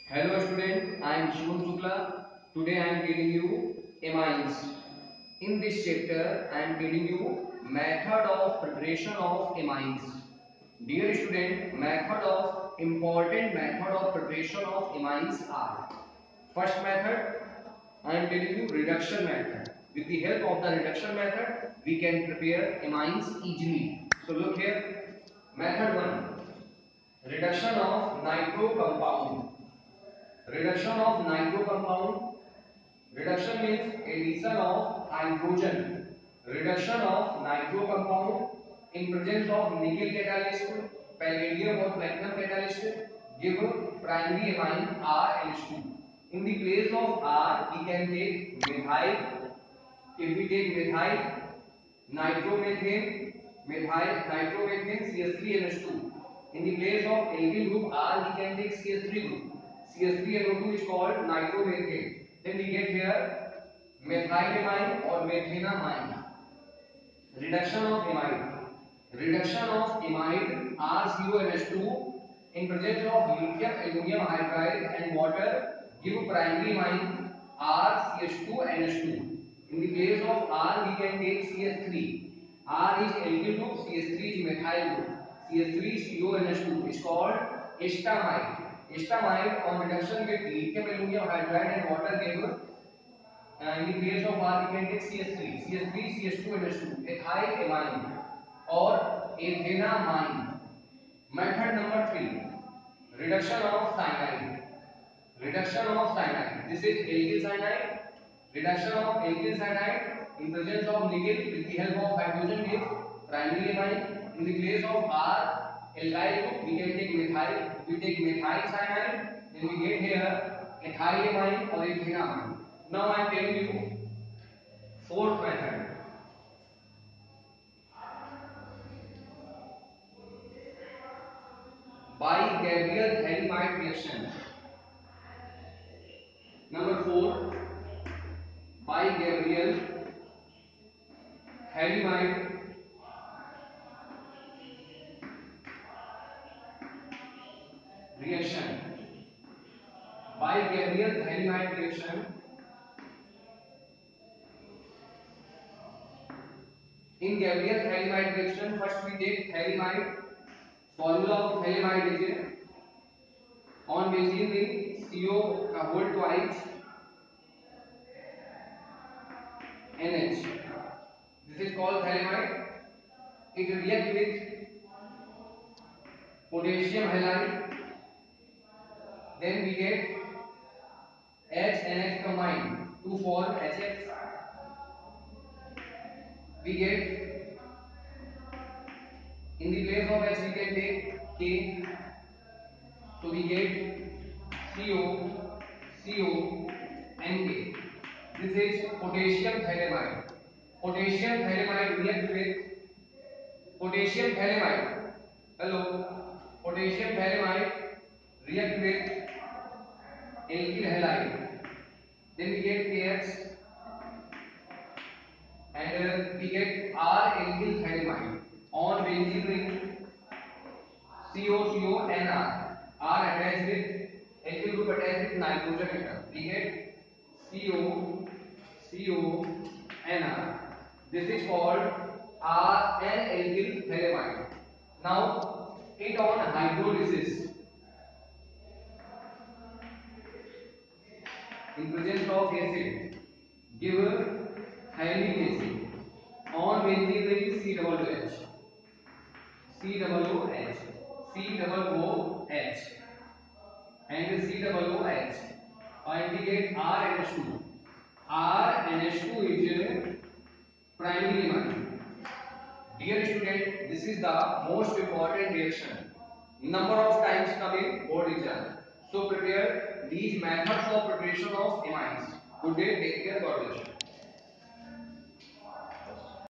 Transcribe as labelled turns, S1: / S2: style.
S1: Hello student, I am Shivam Shukla. Today I am telling you amines. In this chapter I am telling you method of preparation of amines. Dear student, important method of preparation of amines are: first method, I am telling you reduction method. With the help of the reduction method, we can prepare amines easily. So look here, method 1, reduction of nitro compound. Reduction of nitro compound. Reduction means addition of hydrogen. Reduction of nitro compound in presence of nickel catalyst, palladium or platinum catalyst give primary amine RNH2. In the place of R, we can take methyl. If we take methyl, nitromethane, CS3NH2. In the place of alkyl group R, we can take CS3 group. CS3NO2 is called nitromethane. Then we get here methylamine or methenamine. Reduction of amide. Reduction of amide RCONH2 in presence of lithium aluminum hydride and water give primary amine RCH2NH2. In the place of R, we can take CS3. R is alkyl group, CS3 is methyl group. CS3CONH2 is called estamide. Estamide on reduction with lithium aluminum hydride and water gave in the place of R, we can take CS3. CS3, CS2 and H2. Ethylamine or ethenamine. Method number 3. Reduction of cyanide. Reduction of cyanide. This is alkyl cyanide. Reduction of alkyl cyanide in presence of nickel with the help of hydrogen is primary amine. In the place of R, alkyl group, we can take methyl. We take methyl cyanide, then we get here ethylamine or ethenamine. Now I am telling you fourth method. Bi-Gabriel-Hallimite reaction. Number 4, Bi-Gabriel-Hallimite reaction. Bi-Gabriel-Hallimite reaction. In Gabriel-Hallimite reaction, first we take hallimite. Formula of hallimite is on benzene ring CO hold twice NH. This is called hallimite. It reacts with potassium halide. Then we get H and H combined to form HX. We get in the place of H we can take K. So we get CO and K. This is potassium hallimite. Potassium hallimite react with potassium hallimite. Hello. Potassium hallimite react with alkyl halide. Then we get KX and we get R alkyl hallimite on benzene ring COCO R attached with alkyl group attached with nitrogen atom. We get COCO. This is called R and alkyl hallimite. Now it on hydrolysis in presence of acid give hyalinic acid on benzene ring COOH. COOH and COOH and we get RNH2. RNH2 is primary amine. Dear student, this is the most important reaction. Number of times come in board exam. So prepare these methods of preparation of amines. Good day, take care, God bless you.